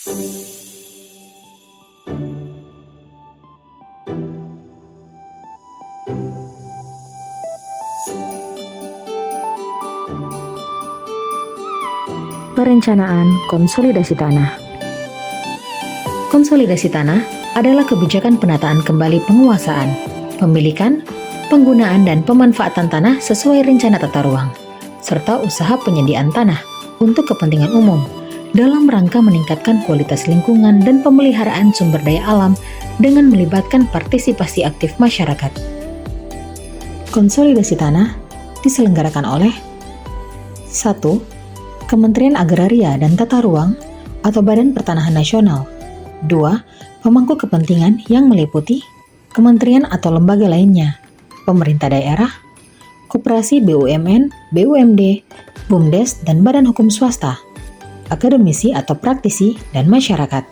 Perencanaan konsolidasi tanah. Konsolidasi tanah adalah kebijakan penataan kembali penguasaan, pemilikan, penggunaan dan pemanfaatan tanah sesuai rencana tata ruang, serta usaha penyediaan tanah untuk kepentingan umum dalam rangka meningkatkan kualitas lingkungan dan pemeliharaan sumber daya alam dengan melibatkan partisipasi aktif masyarakat. Konsolidasi tanah diselenggarakan oleh 1. Kementerian Agraria dan Tata Ruang atau Badan Pertanahan Nasional. 2. Pemangku kepentingan yang meliputi kementerian atau lembaga lainnya, pemerintah daerah, koperasi BUMN, BUMD, BUMDes, dan badan hukum swasta, akademisi atau praktisi, dan masyarakat.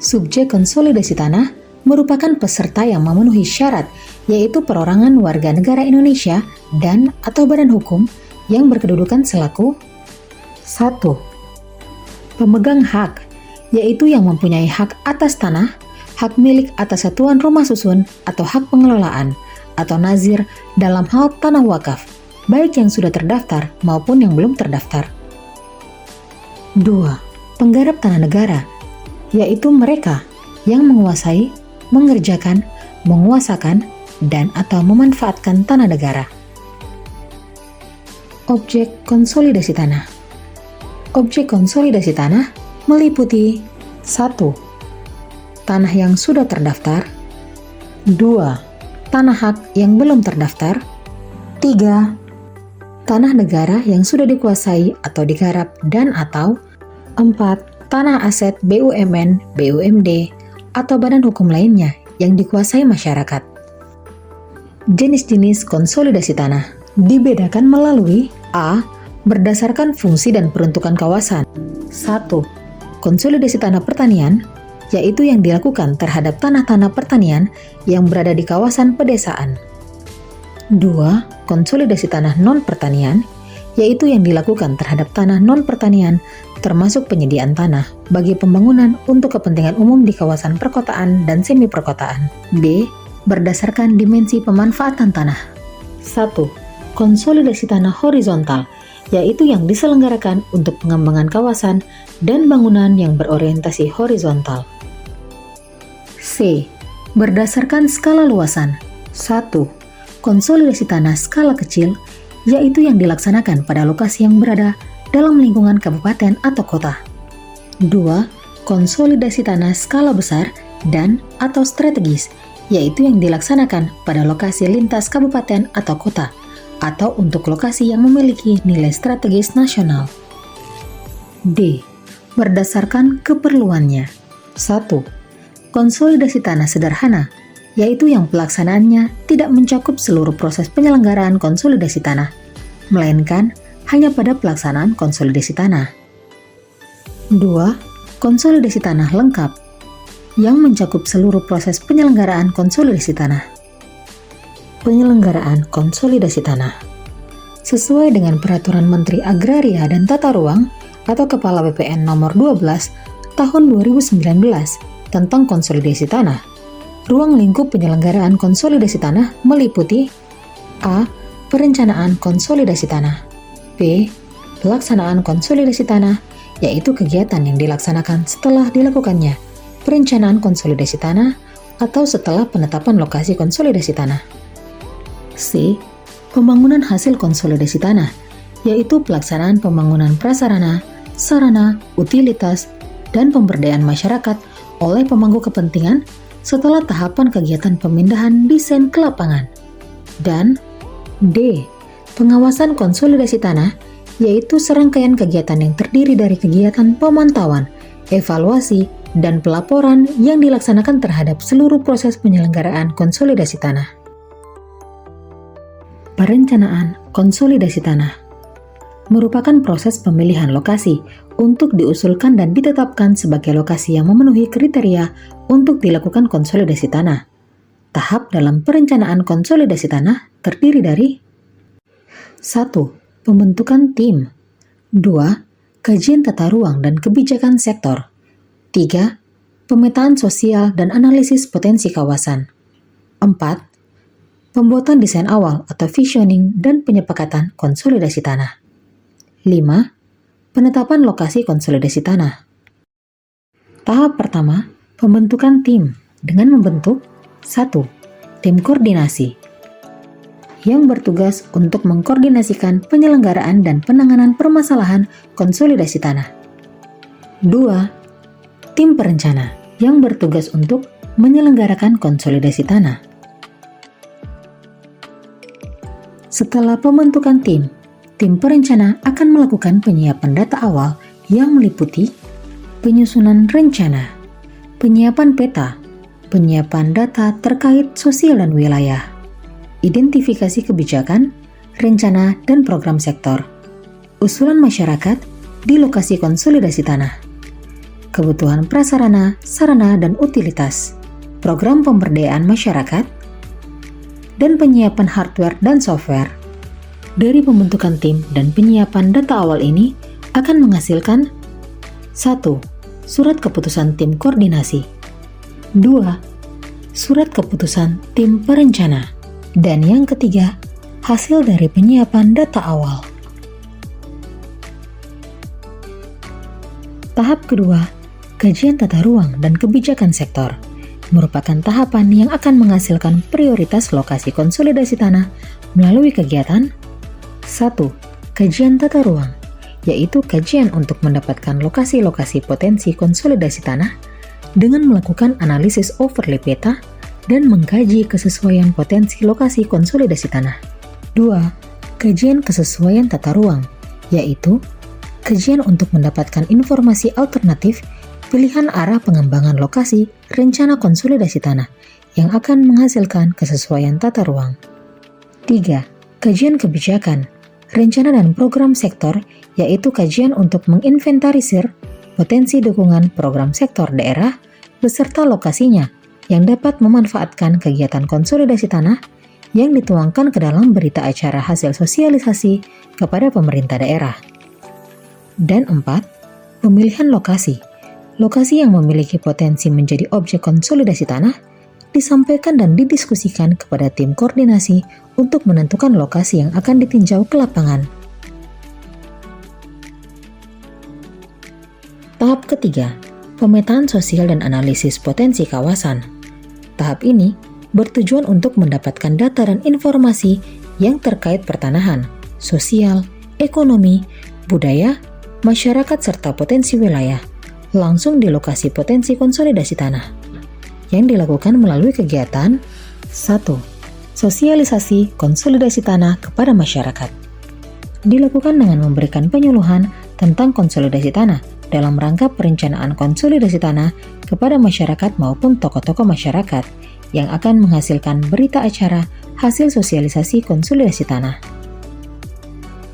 Subjek konsolidasi tanah merupakan peserta yang memenuhi syarat, yaitu perorangan warga negara Indonesia dan atau badan hukum yang berkedudukan selaku 1. Pemegang hak, yaitu yang mempunyai hak atas tanah, hak milik atas satuan rumah susun atau hak pengelolaan, atau nazir dalam hal tanah wakaf, baik yang sudah terdaftar maupun yang belum terdaftar. 2. Penggarap tanah negara, yaitu mereka yang menguasai, mengerjakan, menguasakan, dan atau memanfaatkan tanah negara. Objek konsolidasi tanah. Objek konsolidasi tanah meliputi 1. Tanah yang sudah terdaftar. 2. Tanah hak yang belum terdaftar. 3. Tanah negara yang sudah dikuasai atau digarap dan atau 4. Tanah aset BUMN, BUMD, atau badan hukum lainnya yang dikuasai masyarakat. Jenis-jenis konsolidasi tanah dibedakan melalui A. Berdasarkan fungsi dan peruntukan kawasan. 1. Konsolidasi tanah pertanian, yaitu yang dilakukan terhadap tanah-tanah pertanian yang berada di kawasan pedesaan. 2. Konsolidasi tanah non-pertanian, yaitu yang dilakukan terhadap tanah non-pertanian, termasuk penyediaan tanah bagi pembangunan untuk kepentingan umum di kawasan perkotaan dan semi-perkotaan. B. Berdasarkan dimensi pemanfaatan tanah. 1. Konsolidasi tanah horizontal, yaitu yang diselenggarakan untuk pengembangan kawasan dan bangunan yang berorientasi horizontal. C. Berdasarkan skala luasan. 1. Konsolidasi tanah skala kecil, yaitu yang dilaksanakan pada lokasi yang berada dalam lingkungan kabupaten atau kota. 2. Konsolidasi tanah skala besar dan atau strategis, yaitu yang dilaksanakan pada lokasi lintas kabupaten atau kota, atau untuk lokasi yang memiliki nilai strategis nasional. D. Berdasarkan keperluannya. 1. Konsolidasi tanah sederhana, yaitu yang pelaksanaannya tidak mencakup seluruh proses penyelenggaraan konsolidasi tanah, melainkan hanya pada pelaksanaan konsolidasi tanah. 2. Konsolidasi tanah lengkap, yang mencakup seluruh proses penyelenggaraan konsolidasi tanah. Penyelenggaraan konsolidasi tanah sesuai dengan Peraturan Menteri Agraria dan Tata Ruang atau Kepala BPN Nomor 12 Tahun 2019 tentang konsolidasi tanah. Ruang lingkup penyelenggaraan konsolidasi tanah meliputi A. Perencanaan konsolidasi tanah. B. Pelaksanaan konsolidasi tanah, yaitu kegiatan yang dilaksanakan setelah dilakukannya perencanaan konsolidasi tanah atau setelah penetapan lokasi konsolidasi tanah. C. Pembangunan hasil konsolidasi tanah, yaitu pelaksanaan pembangunan prasarana, sarana, utilitas, dan pemberdayaan masyarakat oleh pemangku kepentingan setelah tahapan kegiatan pemindahan desain ke lapangan. Dan D. Pengawasan konsolidasi tanah, yaitu serangkaian kegiatan yang terdiri dari kegiatan pemantauan, evaluasi, dan pelaporan yang dilaksanakan terhadap seluruh proses penyelenggaraan konsolidasi tanah. Perencanaan konsolidasi tanah merupakan proses pemilihan lokasi untuk diusulkan dan ditetapkan sebagai lokasi yang memenuhi kriteria untuk dilakukan konsolidasi tanah. Tahap dalam perencanaan konsolidasi tanah terdiri dari 1. Pembentukan tim. 2. Kajian tata ruang dan kebijakan sektor. 3. Pemetaan sosial dan analisis potensi kawasan. 4. Pembuatan desain awal atau visioning dan penyepakatan konsolidasi tanah. 5. Penetapan lokasi konsolidasi tanah. Tahap pertama, pembentukan tim dengan membentuk 1. Tim koordinasi yang bertugas untuk mengkoordinasikan penyelenggaraan dan penanganan permasalahan konsolidasi tanah. 2. Tim perencana yang bertugas untuk menyelenggarakan konsolidasi tanah. Setelah pembentukan tim perencana akan melakukan penyiapan data awal yang meliputi penyusunan rencana, penyiapan peta, penyiapan data terkait sosial dan wilayah, identifikasi kebijakan, rencana dan program sektor, usulan masyarakat di lokasi konsolidasi tanah, kebutuhan prasarana, sarana dan utilitas, program pemberdayaan masyarakat, dan penyiapan hardware dan software. Dari pembentukan tim dan penyiapan data awal ini akan menghasilkan 1. Surat keputusan tim koordinasi. 2. Surat keputusan tim perencana. Dan yang ketiga, hasil dari penyiapan data awal. Tahap kedua, kajian tata ruang dan kebijakan sektor, merupakan tahapan yang akan menghasilkan prioritas lokasi konsolidasi tanah melalui kegiatan 1. Kajian tata ruang, yaitu kajian untuk mendapatkan lokasi-lokasi potensi konsolidasi tanah dengan melakukan analisis overlay peta dan mengkaji kesesuaian potensi lokasi konsolidasi tanah. 2. Kajian kesesuaian tata ruang, yaitu kajian untuk mendapatkan informasi alternatif pilihan arah pengembangan lokasi rencana konsolidasi tanah yang akan menghasilkan kesesuaian tata ruang. 3. Kajian kebijakan, rencana dan program sektor, yaitu kajian untuk menginventarisir potensi dukungan program sektor daerah beserta lokasinya yang dapat memanfaatkan kegiatan konsolidasi tanah yang dituangkan ke dalam berita acara hasil sosialisasi kepada pemerintah daerah. Dan 4. Pemilihan lokasi. Lokasi yang memiliki potensi menjadi objek konsolidasi tanah disampaikan dan didiskusikan kepada tim koordinasi untuk menentukan lokasi yang akan ditinjau ke lapangan. Tahap ketiga, pemetaan sosial dan analisis potensi kawasan. Tahap ini bertujuan untuk mendapatkan data dan informasi yang terkait pertanahan, sosial, ekonomi, budaya, masyarakat serta potensi wilayah langsung di lokasi potensi konsolidasi tanah yang dilakukan melalui kegiatan 1. Sosialisasi konsolidasi tanah kepada masyarakat. Dilakukan dengan memberikan penyuluhan tentang konsolidasi tanah dalam rangka perencanaan konsolidasi tanah kepada masyarakat maupun tokoh-tokoh masyarakat yang akan menghasilkan berita acara hasil sosialisasi konsolidasi tanah.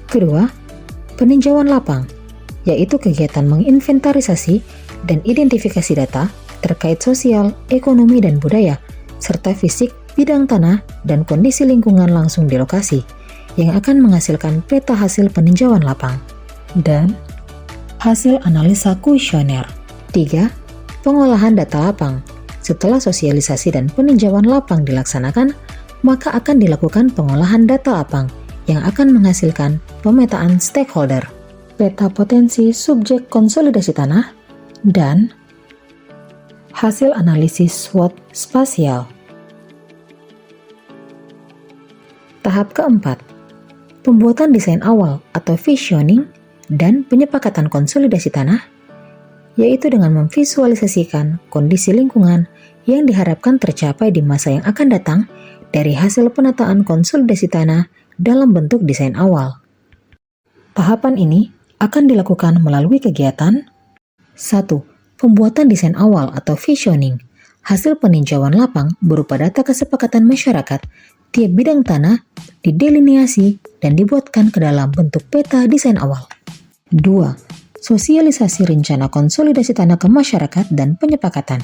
Kedua, peninjauan lapang, yaitu kegiatan menginventarisasi dan identifikasi data terkait sosial, ekonomi, dan budaya, serta fisik bidang tanah dan kondisi lingkungan langsung di lokasi, yang akan menghasilkan peta hasil peninjauan lapang. Dan hasil analisa kuesioner. 3. Pengolahan data lapang. Setelah sosialisasi dan peninjauan lapang dilaksanakan, maka akan dilakukan pengolahan data lapang yang akan menghasilkan pemetaan stakeholder, peta potensi subjek konsolidasi tanah, dan hasil analisis SWOT spasial. Tahap keempat, pembuatan desain awal atau visioning dan penyepakatan konsolidasi tanah, yaitu dengan memvisualisasikan kondisi lingkungan yang diharapkan tercapai di masa yang akan datang dari hasil penataan konsolidasi tanah dalam bentuk desain awal. Tahapan ini akan dilakukan melalui kegiatan 1. Pembuatan desain awal atau visioning, hasil peninjauan lapang berupa data kesepakatan masyarakat tiap bidang tanah didelineasi dan dibuatkan ke dalam bentuk peta desain awal. 2. Sosialisasi rencana konsolidasi tanah ke masyarakat dan penyepakatan,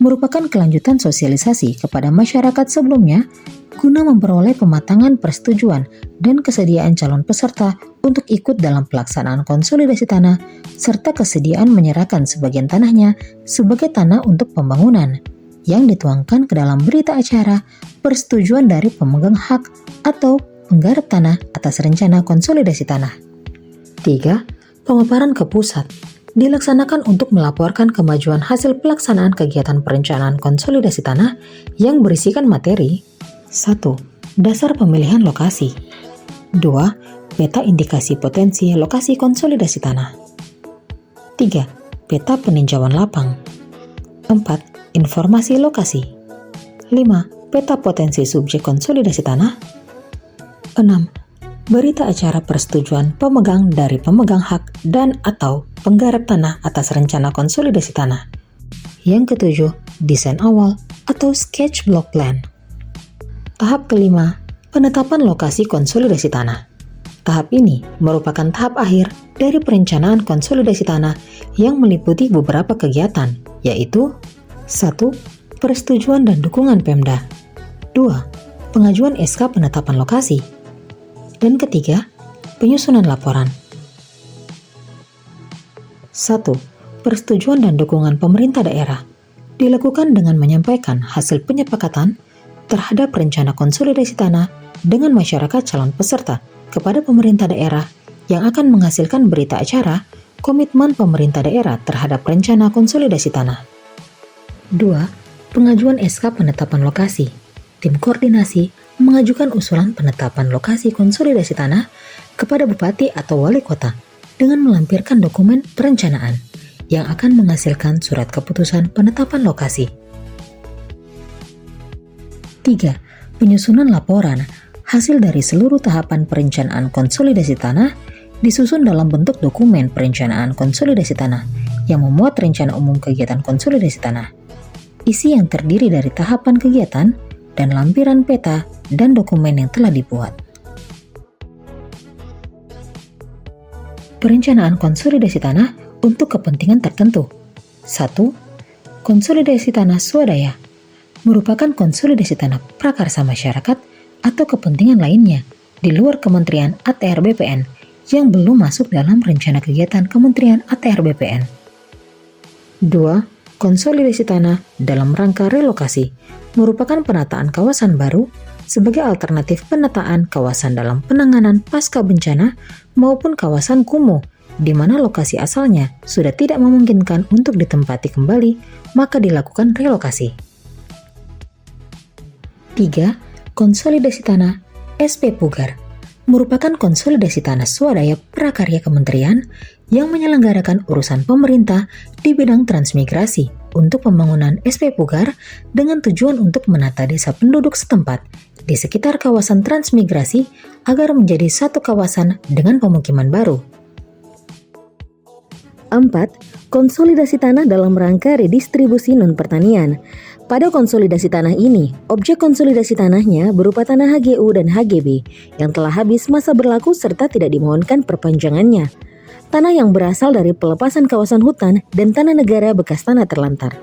merupakan kelanjutan sosialisasi kepada masyarakat sebelumnya guna memperoleh pematangan persetujuan dan kesediaan calon peserta untuk ikut dalam pelaksanaan konsolidasi tanah, serta kesediaan menyerahkan sebagian tanahnya sebagai tanah untuk pembangunan, yang dituangkan ke dalam berita acara persetujuan dari pemegang hak atau penggarap tanah atas rencana konsolidasi tanah. 3. Pemaparan ke pusat dilaksanakan untuk melaporkan kemajuan hasil pelaksanaan kegiatan perencanaan konsolidasi tanah yang berisikan materi 1. Dasar pemilihan lokasi 2. Peta indikasi potensi lokasi konsolidasi tanah 3. Peta peninjauan lapang 4. Informasi lokasi 5. Peta potensi subjek konsolidasi tanah 6. Berita acara persetujuan pemegang dari pemegang hak dan atau penggarap tanah atas rencana konsolidasi tanah. Yang ketujuh, desain awal atau sketch block plan. Tahap kelima, penetapan lokasi konsolidasi tanah. Tahap ini merupakan tahap akhir dari perencanaan konsolidasi tanah yang meliputi beberapa kegiatan, yaitu 1. Persetujuan dan dukungan Pemda 2. Pengajuan SK penetapan lokasi dan ketiga, penyusunan laporan. 1. Persetujuan dan dukungan pemerintah daerah dilakukan dengan menyampaikan hasil penyepakatan terhadap rencana konsolidasi tanah dengan masyarakat calon peserta kepada pemerintah daerah yang akan menghasilkan berita acara komitmen pemerintah daerah terhadap rencana konsolidasi tanah. 2. Pengajuan SK penetapan lokasi. Tim koordinasi mengajukan usulan penetapan lokasi konsolidasi tanah kepada bupati atau wali kota dengan melampirkan dokumen perencanaan yang akan menghasilkan surat keputusan penetapan lokasi. 3. Penyusunan laporan hasil dari seluruh tahapan perencanaan konsolidasi tanah disusun dalam bentuk dokumen perencanaan konsolidasi tanah yang memuat rencana umum kegiatan konsolidasi tanah. Isi yang terdiri dari tahapan kegiatan dan lampiran peta dan dokumen yang telah dibuat. Perencanaan konsolidasi tanah untuk kepentingan tertentu. 1. Konsolidasi tanah swadaya merupakan konsolidasi tanah prakarsa masyarakat atau kepentingan lainnya di luar Kementerian ATR BPN yang belum masuk dalam rencana kegiatan Kementerian ATR BPN. 2. Konsolidasi tanah dalam rangka relokasi merupakan penataan kawasan baru sebagai alternatif penataan kawasan dalam penanganan pasca bencana maupun kawasan kumuh di mana lokasi asalnya sudah tidak memungkinkan untuk ditempati kembali, maka dilakukan relokasi. 3. Konsolidasi tanah SP Pugar merupakan konsolidasi tanah swadaya prakarya kementerian yang menyelenggarakan urusan pemerintah di bidang transmigrasi untuk pembangunan SP Pugar dengan tujuan untuk menata desa penduduk setempat di sekitar kawasan transmigrasi agar menjadi satu kawasan dengan pemukiman baru. 4. Konsolidasi tanah dalam rangka redistribusi non-pertanian. Pada konsolidasi tanah ini, objek konsolidasi tanahnya berupa tanah HGU dan HGB yang telah habis masa berlaku serta tidak dimohonkan perpanjangannya. Tanah yang berasal dari pelepasan kawasan hutan dan tanah negara bekas tanah terlantar.